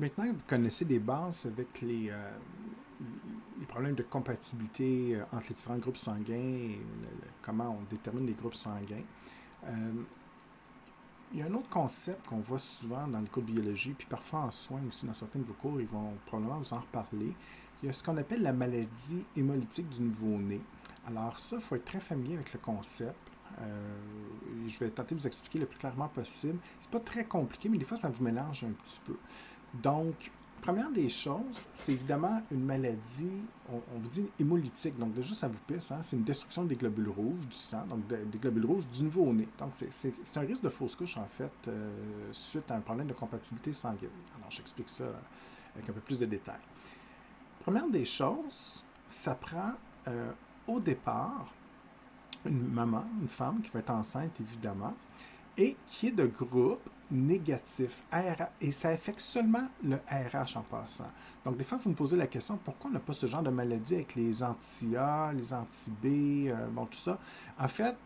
Maintenant que vous connaissez les bases avec les problèmes de compatibilité entre les différents groupes sanguins et comment on détermine les groupes sanguins, euh, il y a un autre concept qu'on voit souvent dans les cours de biologie, puis parfois en soins aussi, dans certains de vos cours, ils vont probablement vous en reparler. Il y a ce qu'on appelle la maladie hémolytique du nouveau-né. Alors ça, il faut être très familier avec le concept. Je vais tenter de vous expliquer le plus clairement possible. C'est pas très compliqué, mais des fois, ça vous mélange un petit peu. Donc, première des choses, c'est évidemment une maladie, on vous dit hémolytique, donc déjà ça vous pisse, hein? C'est une destruction des globules rouges du sang, donc des globules rouges du nouveau-né. Donc c'est un risque de fausse couche en fait, suite à un problème de compatibilité sanguine. Alors j'explique ça avec un peu plus de détails. Première des choses, ça prend au départ une maman, une femme qui va être enceinte évidemment, et qui est de groupe négatif. Et ça affecte seulement le RH en passant. Donc, des fois, vous me posez la question, pourquoi on n'a pas ce genre de maladie avec les anti-A, les anti-B, bon, tout ça. En fait,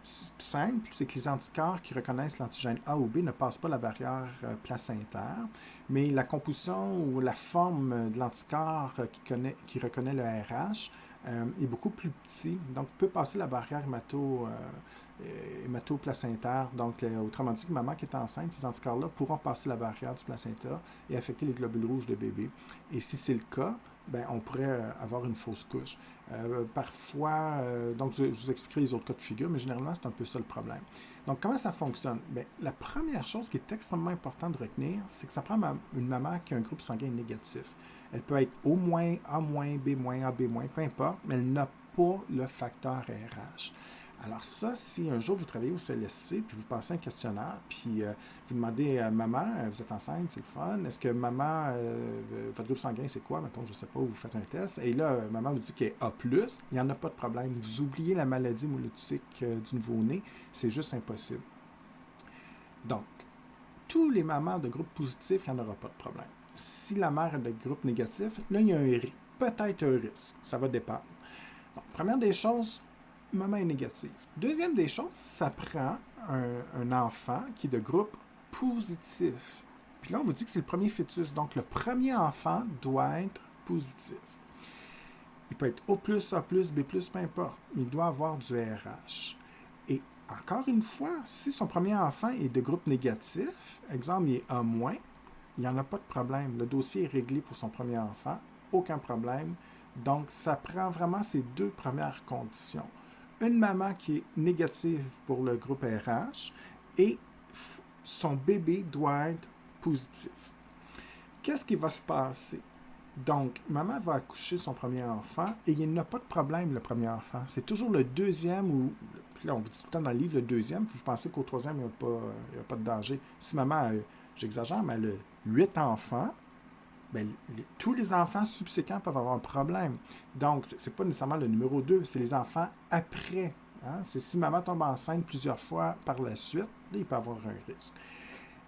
c'est tout simple, c'est que les anticorps qui reconnaissent l'antigène A ou B ne passent pas la barrière placentaire, mais la composition ou la forme de l'anticorps qui reconnaît le RH est beaucoup plus petit, donc peut passer la barrière hématoplacentaire. Donc, autrement dit, que maman qui est enceinte, ces anticorps-là pourront passer la barrière du placenta et affecter les globules rouges de bébé. Et si c'est le cas, ben, on pourrait avoir une fausse couche. Parfois, donc je vous expliquerai les autres cas de figure, mais généralement, c'est un peu ça le problème. Donc, comment ça fonctionne? Bien, la première chose qui est extrêmement importante de retenir, c'est que ça prend une maman qui a un groupe sanguin négatif. Elle peut être O-, A-, B-, AB-, peu importe, mais elle n'a pas le facteur RH. Alors ça, si un jour vous travaillez au CLSC, puis vous passez un questionnaire, puis vous demandez à maman, vous êtes enceinte, c'est le fun, est-ce que maman, votre groupe sanguin, c'est quoi? Mettons, je ne sais pas, vous faites un test, et là, maman vous dit qu'elle est A+, il n'y en a pas de problème. Vous oubliez la maladie hémolytique du nouveau-né, c'est juste impossible. Donc, tous les mamans de groupe positif, il n'y en aura pas de problème. Si la mère est de groupe négatif, là, il y a peut-être un risque. Ça va dépendre. Donc, première des choses, maman est négative. Deuxième des choses, ça prend un enfant qui est de groupe positif. Puis là, on vous dit que c'est le premier fœtus. Donc, le premier enfant doit être positif. Il peut être O+, A+, B+, peu importe. Mais il doit avoir du RH. Et encore une fois, si son premier enfant est de groupe négatif, exemple, il est A-, il n'y en a pas de problème. Le dossier est réglé pour son premier enfant. Aucun problème. Donc, ça prend vraiment ces deux premières conditions. Une maman qui est négative pour le groupe RH et son bébé doit être positif. Qu'est-ce qui va se passer? Donc, maman va accoucher son premier enfant et il n'a pas de problème, le premier enfant. C'est toujours le deuxième ou, puis là, on vous dit tout le temps dans le livre le deuxième, puis vous pensez qu'au troisième, il n'y a pas de danger. Si maman, j'exagère, mais elle a 8 enfants, bien, tous les enfants subséquents peuvent avoir un problème. Donc, ce n'est pas nécessairement le numéro 2, c'est les enfants après. Hein? C'est si maman tombe enceinte plusieurs fois par la suite, là, il peut avoir un risque.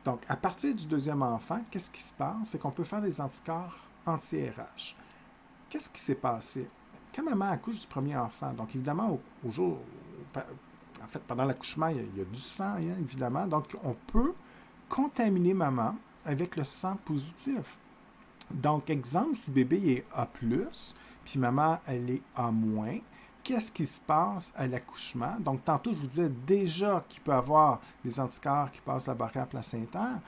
Donc, à partir du deuxième enfant, qu'est-ce qui se passe? C'est qu'on peut faire des anticorps anti-RH. Qu'est-ce qui s'est passé? Quand maman accouche du premier enfant, donc évidemment, au jour, en fait, pendant l'accouchement, il y a du sang, hein, évidemment. Donc, on peut contaminer maman avec le sang positif. Donc, exemple, si bébé est A+, puis maman, elle est A-, qu'est-ce qui se passe à l'accouchement? Donc, tantôt, je vous disais déjà qu'il peut y avoir des anticorps qui passent la barrière placentaire,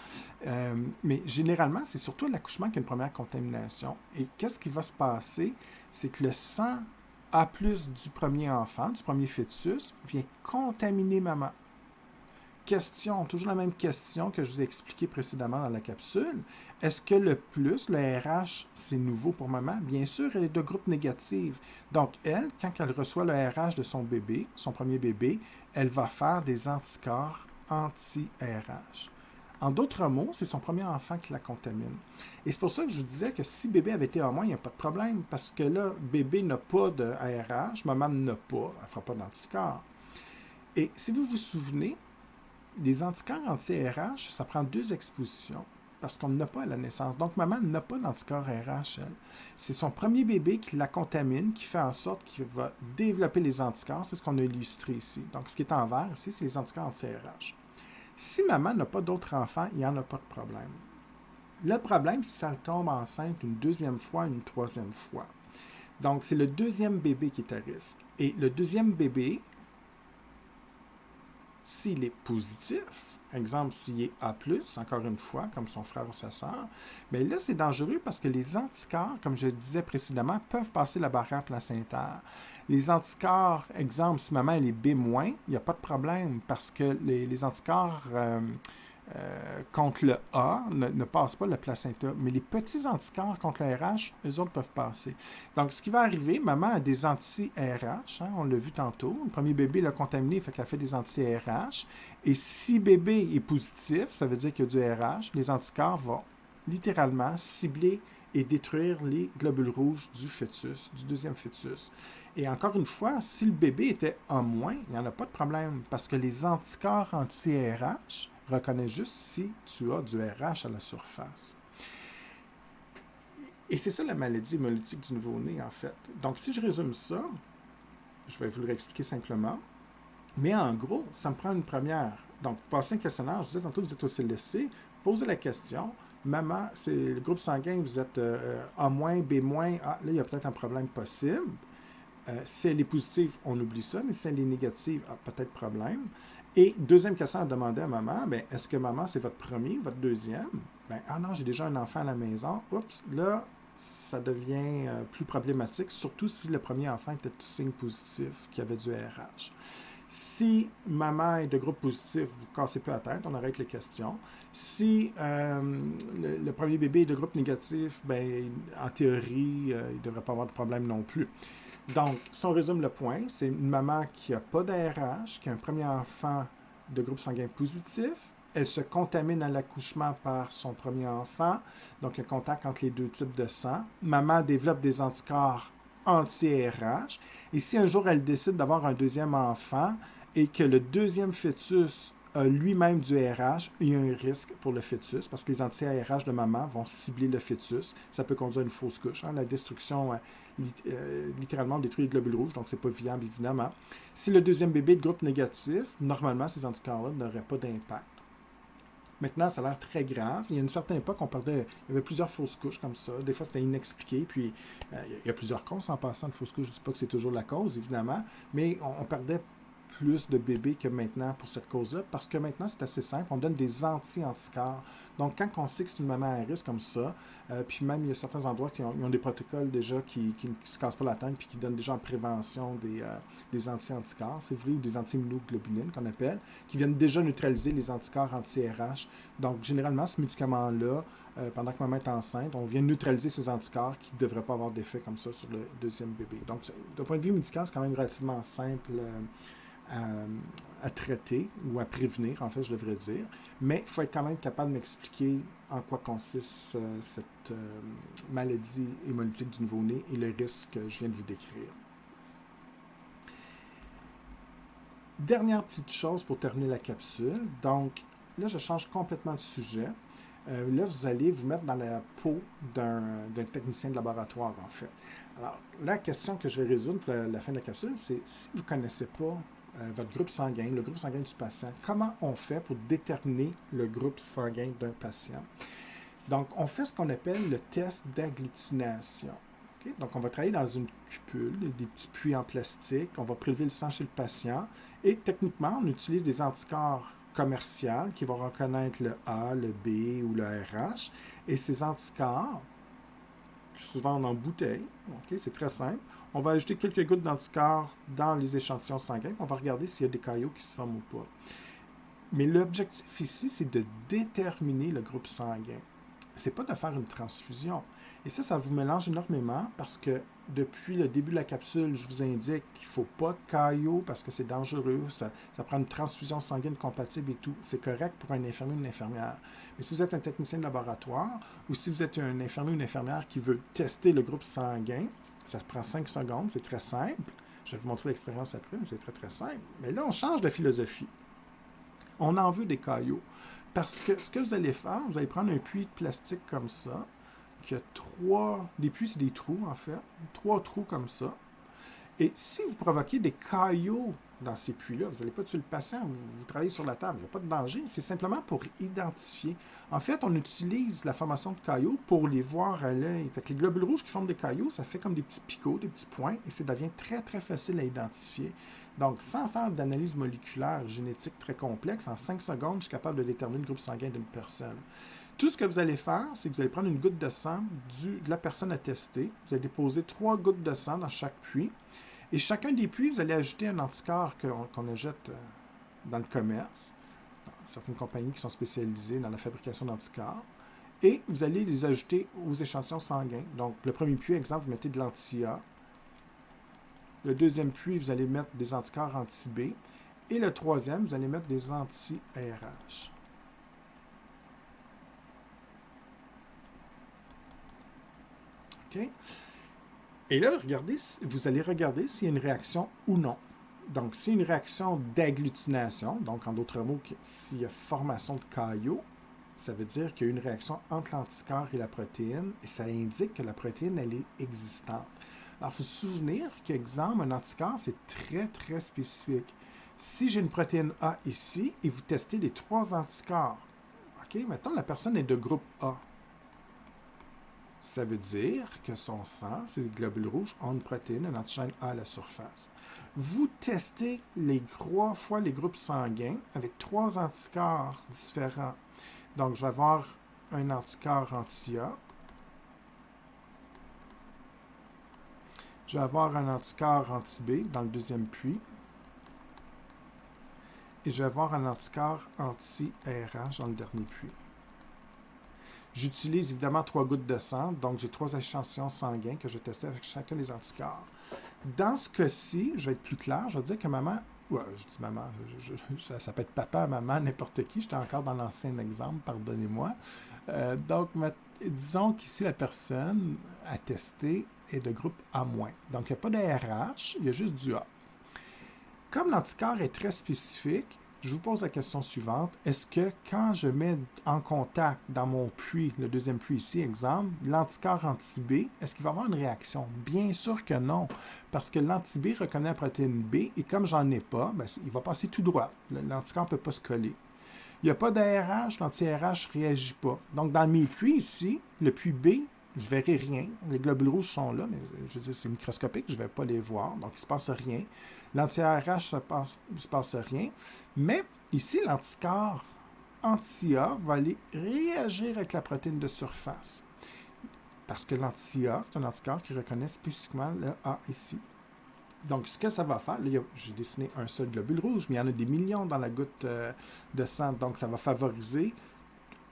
mais généralement, c'est surtout à l'accouchement qu'il y a une première contamination. Et qu'est-ce qui va se passer? C'est que le sang A+ du premier enfant, du premier fœtus, vient contaminer maman. Question, toujours la même question que je vous ai expliqué précédemment dans la capsule. Est-ce que le plus, le RH, c'est nouveau pour maman? Bien sûr, elle est de groupe négatif. Donc, elle, quand elle reçoit le RH de son bébé, son premier bébé, elle va faire des anticorps anti-RH. En d'autres mots, c'est son premier enfant qui la contamine. Et c'est pour ça que je vous disais que si bébé avait été A-, il n'y a pas de problème, parce que là, bébé n'a pas de RH, maman n'a pas, elle ne fera pas d'anticorps. Et si vous vous souvenez, des anticorps anti-RH, ça prend 2 expositions parce qu'on n'a pas à la naissance. Donc, maman n'a pas d'anticorps RH, elle. C'est son premier bébé qui la contamine, qui fait en sorte qu'il va développer les anticorps. C'est ce qu'on a illustré ici. Donc, ce qui est en vert ici, c'est les anticorps anti-RH. Si maman n'a pas d'autres enfants, il n'y en a pas de problème. Le problème, c'est que ça tombe enceinte une deuxième fois, une troisième fois. Donc, c'est le deuxième bébé qui est à risque. Et le deuxième bébé, s'il est positif, exemple, s'il est A+, encore une fois, comme son frère ou sa sœur, mais là, c'est dangereux parce que les anticorps, comme je disais précédemment, peuvent passer la barrière placentaire. Les anticorps, exemple, si maman elle est B-, il n'y a pas de problème parce que les anticorps contre le A ne passent pas le placenta, mais les petits anticorps contre le RH, eux autres peuvent passer. Donc, ce qui va arriver, maman a des anti-RH, hein, on l'a vu tantôt. Le premier bébé l'a contaminé, fait qu'elle fait des anti-RH. Et si bébé est positif, ça veut dire qu'il y a du RH, les anticorps vont littéralement cibler et détruire les globules rouges du fœtus, du deuxième fœtus. Et encore une fois, si le bébé était A-, il n'y en a pas de problème, parce que les anticorps anti-RH reconnaissent juste si tu as du RH à la surface. Et c'est ça la maladie hémolytique du nouveau-né, en fait. Donc, si je résume ça, je vais vous le réexpliquer simplement, mais en gros, ça me prend une première. Donc, vous passez un questionnaire, je disais tantôt, vous êtes au CLSC, posez la question, maman, c'est le groupe sanguin, vous êtes A-, B-, là, il y a peut-être un problème possible. Si elle est positive, on oublie ça, mais si elle est négative, peut-être problème. Et deuxième question à demander à maman, bien, est-ce que maman, c'est votre premier ou votre deuxième? Bien, ah non, j'ai déjà un enfant à la maison. Oups, là, ça devient plus problématique, surtout si le premier enfant était signe positif, qu'il y avait du RH. Si maman est de groupe positif, vous ne cassez pas la tête, on arrête les questions. Si le premier bébé est de groupe négatif, bien, en théorie, il ne devrait pas avoir de problème non plus. Donc, si on résume le point, c'est une maman qui n'a pas d'ARH, qui a un premier enfant de groupe sanguin positif. Elle se contamine à l'accouchement par son premier enfant, donc le contact entre les deux types de sang. Maman développe des anticorps anti-RH. Et si un jour elle décide d'avoir un deuxième enfant et que le deuxième fœtus a lui-même du RH, il y a un risque pour le fœtus parce que les anti-RH de maman vont cibler le fœtus. Ça peut conduire à une fausse couche. Hein? La destruction littéralement détruit les globules rouges, donc c'est pas viable évidemment. Si le deuxième bébé est de groupe négatif, normalement ces anticorps-là n'auraient pas d'impact. Maintenant, ça a l'air très grave. Il y a une certaine époque, il y avait plusieurs fausses couches comme ça. Des fois, c'était inexpliqué. Puis, il y a plusieurs causes en passant de fausses couches. Je ne dis pas que c'est toujours la cause, évidemment, mais on perdait plus de bébés que maintenant pour cette cause-là, parce que maintenant, c'est assez simple. On donne des anti-anticorps. Donc, quand on sait que c'est une maman à risque comme ça, puis même, il y a certains endroits qui ont des protocoles déjà qui ne se cassent pas la tête puis qui donnent déjà en prévention des anti-anticorps, si vous voulez, ou des anti-immunoglobulines qu'on appelle, qui viennent déjà neutraliser les anticorps anti-RH. Donc, généralement, ce médicament-là, pendant que maman est enceinte, on vient neutraliser ces anticorps qui ne devraient pas avoir d'effet comme ça sur le deuxième bébé. Donc, d'un point de vue médical, c'est quand même relativement simple à traiter ou à prévenir, en fait, je devrais dire. Mais il faut être quand même capable de m'expliquer en quoi consiste cette maladie hémolytique du nouveau-né et le risque que je viens de vous décrire. Dernière petite chose pour terminer la capsule. Donc, là, je change complètement de sujet. Là, vous allez vous mettre dans la peau d'un technicien de laboratoire, en fait. Alors, la question que je vais résoudre pour la fin de la capsule, c'est si vous ne connaissez pas votre groupe sanguin, le groupe sanguin du patient, comment on fait pour déterminer le groupe sanguin d'un patient? Donc, on fait ce qu'on appelle le test d'agglutination. Okay? Donc, on va travailler dans une cupule, des petits puits en plastique, on va prélever le sang chez le patient et techniquement, on utilise des anticorps commerciaux qui vont reconnaître le A, le B ou le RH. Et ces anticorps, qui se vendent en bouteille, okay? C'est très simple. On va ajouter quelques gouttes d'anticorps dans les échantillons sanguins. On va regarder s'il y a des caillots qui se forment ou pas. Mais l'objectif ici, c'est de déterminer le groupe sanguin. Ce n'est pas de faire une transfusion. Et ça vous mélange énormément parce que depuis le début de la capsule, je vous indique qu'il ne faut pas de caillots parce que c'est dangereux, ça prend une transfusion sanguine compatible et tout. C'est correct pour un infirmier ou une infirmière. Mais si vous êtes un technicien de laboratoire ou si vous êtes un infirmier ou une infirmière qui veut tester le groupe sanguin, ça prend 5 secondes, c'est très simple. Je vais vous montrer l'expérience après, mais c'est très, très simple. Mais là, on change de philosophie. On en veut des caillots. Parce que ce que vous allez faire, vous allez prendre un puits de plastique comme ça, qui a des puits, c'est des trous en fait, 3 trous comme ça. Et si vous provoquez des caillots dans ces puits-là. Vous n'allez pas tuer le patient, vous travaillez sur la table. Il n'y a pas de danger. C'est simplement pour identifier. En fait, on utilise la formation de caillots pour les voir à l'œil. Fait que les globules rouges qui forment des caillots, ça fait comme des petits picots, des petits points, et ça devient très, très facile à identifier. Donc, sans faire d'analyse moléculaire génétique très complexe, en 5 secondes, je suis capable de déterminer le groupe sanguin d'une personne. Tout ce que vous allez faire, c'est que vous allez prendre une goutte de sang de la personne à tester. Vous allez déposer 3 gouttes de sang dans chaque puits. Et chacun des puits, vous allez ajouter un anticorps qu'on achète dans le commerce, dans certaines compagnies qui sont spécialisées dans la fabrication d'anticorps. Et vous allez les ajouter aux échantillons sanguins. Donc, le premier puits, exemple, vous mettez de l'anti-A. Le deuxième puits, vous allez mettre des anticorps anti-B. Et le troisième, vous allez mettre des anti-RH. OK? Et là, regardez, vous allez regarder s'il y a une réaction ou non. Donc, s'il y a une réaction d'agglutination, donc en d'autres mots, s'il y a formation de caillots, ça veut dire qu'il y a une réaction entre l'anticorps et la protéine, et ça indique que la protéine, elle est existante. Alors, il faut se souvenir qu'exemple, un anticorps, c'est très, très spécifique. Si j'ai une protéine A ici, et vous testez les 3 anticorps, OK, maintenant, la personne est de groupe A. Ça veut dire que son sang, c'est les globules rouges, ont une protéine, un antigène A à la surface. Vous testez les 3 fois les groupes sanguins avec 3 anticorps différents. Donc, je vais avoir un anticorps anti-A. Je vais avoir un anticorps anti-B dans le deuxième puits. Et je vais avoir un anticorps anti-RH dans le dernier puits. J'utilise évidemment 3 gouttes de sang, donc j'ai 3 échantillons sanguins que je vais tester avec chacun des anticorps. Dans ce cas-ci, je vais être plus clair, je vais dire que maman, ouais, je dis maman, ça peut être papa, maman, n'importe qui, j'étais encore dans l'ancien exemple, pardonnez-moi. Donc, disons qu'ici, la personne à tester est de groupe A-. Donc, il n'y a pas d'ARH, il y a juste du A. Comme l'anticorps est très spécifique, je vous pose la question suivante. Est-ce que quand je mets en contact dans mon puits, le deuxième puits ici, exemple, l'anticorps anti-B, est-ce qu'il va avoir une réaction? Bien sûr que non, parce que l'anti-B reconnaît la protéine B et comme j'en ai pas, ben, il va passer tout droit. L'anticorps ne peut pas se coller. Il n'y a pas d'ARH, l'anti-RH ne réagit pas. Donc, dans mes puits ici, le puits B, je ne verrai rien. Les globules rouges sont là, mais je veux dire, c'est microscopique, je ne vais pas les voir, donc il ne se passe rien. L'anti-RH, il ne se passe rien. Mais ici, l'anticorps anti-A va aller réagir avec la protéine de surface. Parce que l'anti-A, c'est un anticorps qui reconnaît spécifiquement le A ici. Donc, ce que ça va faire, là, j'ai dessiné un seul globule rouge, mais il y en a des millions dans la goutte de sang. Donc, ça va favoriser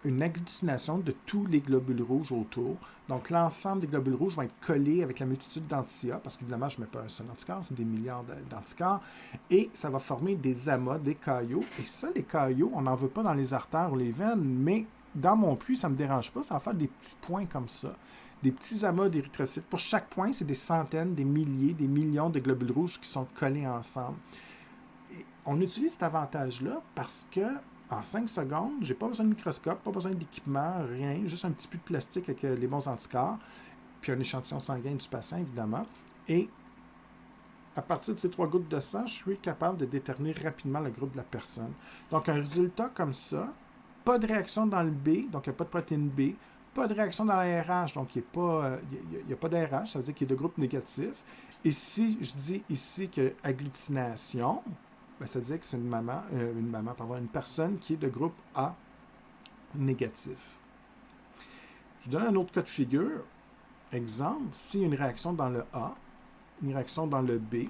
une agglutination de tous les globules rouges autour. Donc, l'ensemble des globules rouges vont être collés avec la multitude d'anti-A, parce qu'évidemment, je ne mets pas un seul anticorps, c'est des milliards d'anticorps, et ça va former des amas, des caillots. Et ça, les caillots, on n'en veut pas dans les artères ou les veines, mais dans mon puits, ça ne me dérange pas, ça va faire des petits points comme ça, des petits amas d'érythrocytes. Pour chaque point, c'est des centaines, des milliers, des millions de globules rouges qui sont collés ensemble. Et on utilise cet avantage-là parce que en 5 secondes, je n'ai pas besoin de microscope, pas besoin d'équipement, rien, juste un petit peu de plastique avec les bons anticorps, puis un échantillon sanguin du patient, évidemment. Et à partir de ces 3 gouttes de sang, je suis capable de déterminer rapidement le groupe de la personne. Donc, un résultat comme ça, pas de réaction dans le B, donc il n'y a pas de protéine B, pas de réaction dans la RH, donc il n'y a pas d'ARH, ça veut dire qu'il y a de groupes négatifs. Et si je dis ici que agglutination, ben, ça veut dire que c'est une personne qui est de groupe A négatif. Je donne un autre cas de figure. Exemple, s'il y a une réaction dans le A, une réaction dans le B,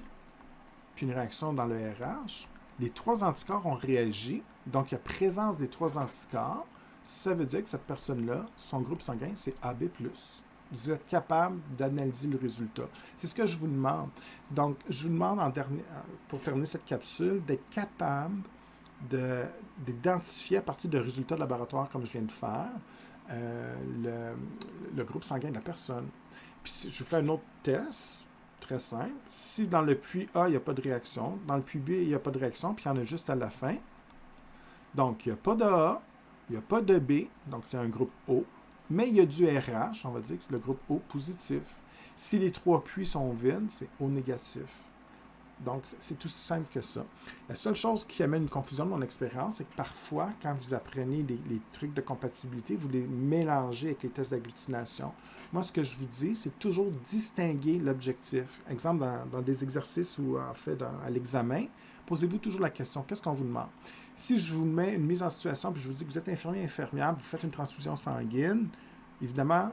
puis une réaction dans le RH, les 3 anticorps ont réagi, donc il y a présence des 3 anticorps, ça veut dire que cette personne-là, son groupe sanguin, c'est AB+. Vous êtes capable d'analyser le résultat. C'est ce que je vous demande. Donc, je vous demande, pour terminer cette capsule, d'être capable d'identifier à partir de résultats de laboratoire, comme je viens de faire, le groupe sanguin de la personne. Puis, je vous fais un autre test, très simple. Si dans le puits A, il n'y a pas de réaction, dans le puits B, il n'y a pas de réaction, puis il y en a juste à la fin. Donc, il n'y a pas de A, il n'y a pas de B, donc c'est un groupe O. Mais il y a du RH, on va dire que c'est le groupe O positif. Si les 3 puits sont vides, c'est O négatif. Donc, c'est tout simple que ça. La seule chose qui amène une confusion de mon expérience, c'est que parfois, quand vous apprenez les trucs de compatibilité, vous les mélangez avec les tests d'agglutination. Moi, ce que je vous dis, c'est toujours distinguer l'objectif. Exemple, dans des exercices ou en fait à l'examen, posez-vous toujours la question, qu'est-ce qu'on vous demande? Si je vous mets une mise en situation, puis je vous dis que vous êtes infirmier, infirmière, vous faites une transfusion sanguine, évidemment,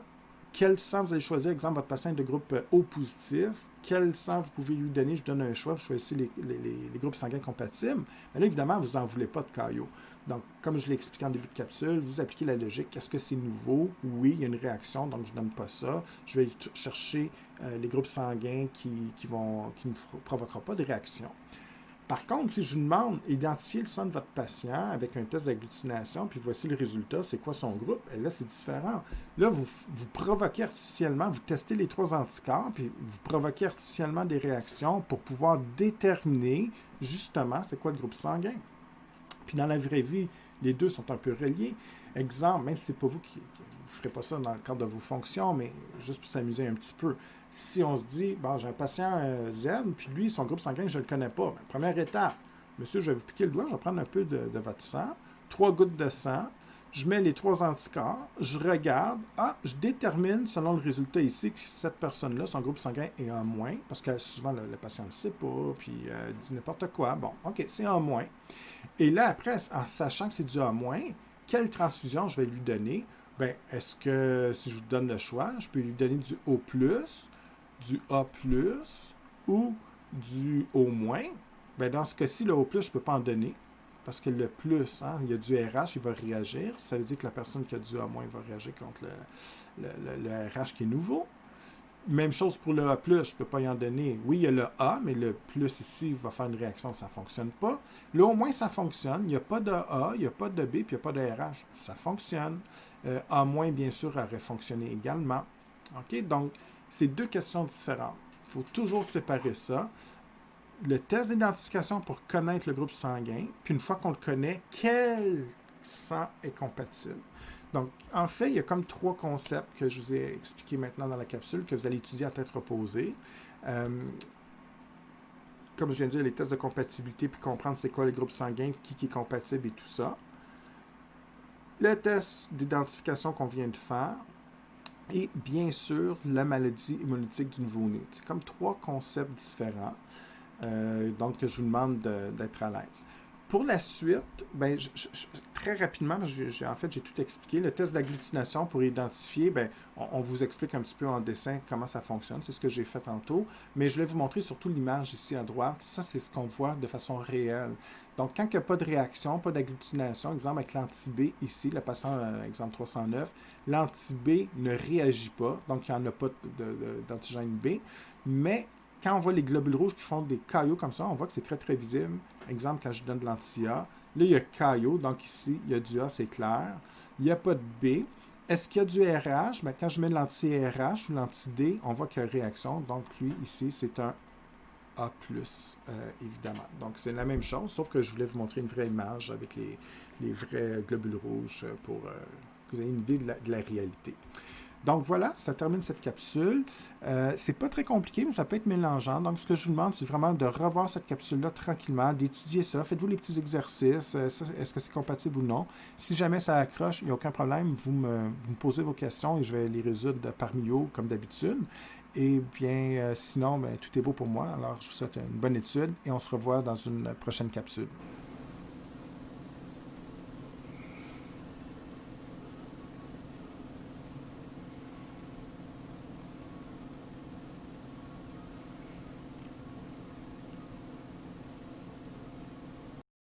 quel sang vous allez choisir? Exemple, votre patient est de groupe O positif. Quel sang vous pouvez lui donner? Je donne un choix. Vous choisissez les groupes sanguins compatibles. Mais là, évidemment, vous n'en voulez pas de caillot. Donc, comme je l'ai expliqué en début de capsule, vous appliquez la logique. Est-ce que c'est nouveau? Oui, il y a une réaction, donc je ne donne pas ça. Je vais chercher les groupes sanguins qui ne provoqueront pas de réaction. Par contre, si je vous demande d'identifier le sang de votre patient avec un test d'agglutination, puis voici le résultat, c'est quoi son groupe, et là, c'est différent. Là, vous provoquez artificiellement, vous testez les 3 anticorps, puis vous provoquez artificiellement des réactions pour pouvoir déterminer, justement, c'est quoi le groupe sanguin. Puis dans la vraie vie, les deux sont un peu reliés. Exemple, même si ce n'est pas vous qui ne ferez pas ça dans le cadre de vos fonctions, mais juste pour s'amuser un petit peu. Si on se dit, bon, j'ai un patient Z, puis lui, son groupe sanguin, je ne le connais pas. Bien, première étape, monsieur, je vais vous piquer le doigt, je vais prendre un peu de votre sang, 3 gouttes de sang, je mets les 3 anticorps, je regarde, je détermine selon le résultat ici que cette personne-là, son groupe sanguin est en moins, parce que souvent le patient ne le sait pas, puis dit n'importe quoi. Bon, OK, c'est en moins. Et là, après, en sachant que c'est du A-, quelle transfusion je vais lui donner? Bien, est-ce que, si je vous donne le choix, je peux lui donner du O+, du A+, ou du O-? Bien, dans ce cas-ci, le O+, je ne peux pas en donner, parce que le plus, il y a du RH, il va réagir. Ça veut dire que la personne qui a du A- va réagir contre le RH qui est nouveau. Même chose pour le A+, je ne peux pas y en donner. Oui, il y a le A, mais le plus ici va faire une réaction, ça ne fonctionne pas. Le O-, ça fonctionne. Il n'y a pas de A, il n'y a pas de B, puis il n'y a pas de RH. Ça fonctionne. A-, bien sûr, aurait fonctionné également. OK? Donc, c'est 2 questions différentes. Il faut toujours séparer ça. Le test d'identification pour connaître le groupe sanguin, puis une fois qu'on le connaît, quel sang est compatible. Donc, en fait, il y a comme 3 concepts que je vous ai expliqués maintenant dans la capsule que vous allez étudier à tête reposée. Comme je viens de dire, les tests de compatibilité, puis comprendre c'est quoi les groupes sanguins, qui est compatible et tout ça. Le test d'identification qu'on vient de faire. Et bien sûr, la maladie immunologique du nouveau-né. C'est comme 3 concepts différents. Donc, je vous demande d'être à l'aise. Pour la suite, ben, très rapidement, en fait, j'ai tout expliqué. Le test d'agglutination pour identifier, ben, on vous explique un petit peu en dessin comment ça fonctionne. C'est ce que j'ai fait tantôt. Mais je vais vous montrer surtout l'image ici à droite. Ça, c'est ce qu'on voit de façon réelle. Donc, quand il n'y a pas de réaction, pas d'agglutination, exemple avec l'anti-B ici, le patient, exemple 309, l'anti-B ne réagit pas. Donc, il n'y en a pas d'antigène B. Mais quand on voit les globules rouges qui font des caillots comme ça, on voit que c'est très, très visible. Exemple, quand je donne de l'anti-A, là, il y a caillot, donc ici, il y a du A, c'est clair. Il n'y a pas de B. Est-ce qu'il y a du RH? Bien, quand je mets l'anti-RH ou l'anti-D, on voit qu'il y a réaction. Donc, lui, ici, c'est un A+, évidemment. Donc, c'est la même chose, sauf que je voulais vous montrer une vraie image avec les vrais globules rouges pour que vous ayez une idée de la réalité. Donc voilà, ça termine cette capsule. C'est pas très compliqué, mais ça peut être mélangeant. Donc ce que je vous demande, c'est vraiment de revoir cette capsule-là tranquillement, d'étudier ça. Faites-vous les petits exercices. Est-ce que c'est compatible ou non? Si jamais ça accroche, il n'y a aucun problème. Vous me posez vos questions et je vais les résoudre par Mio, comme d'habitude. Et bien, sinon, tout est beau pour moi. Alors, je vous souhaite une bonne étude et on se revoit dans une prochaine capsule.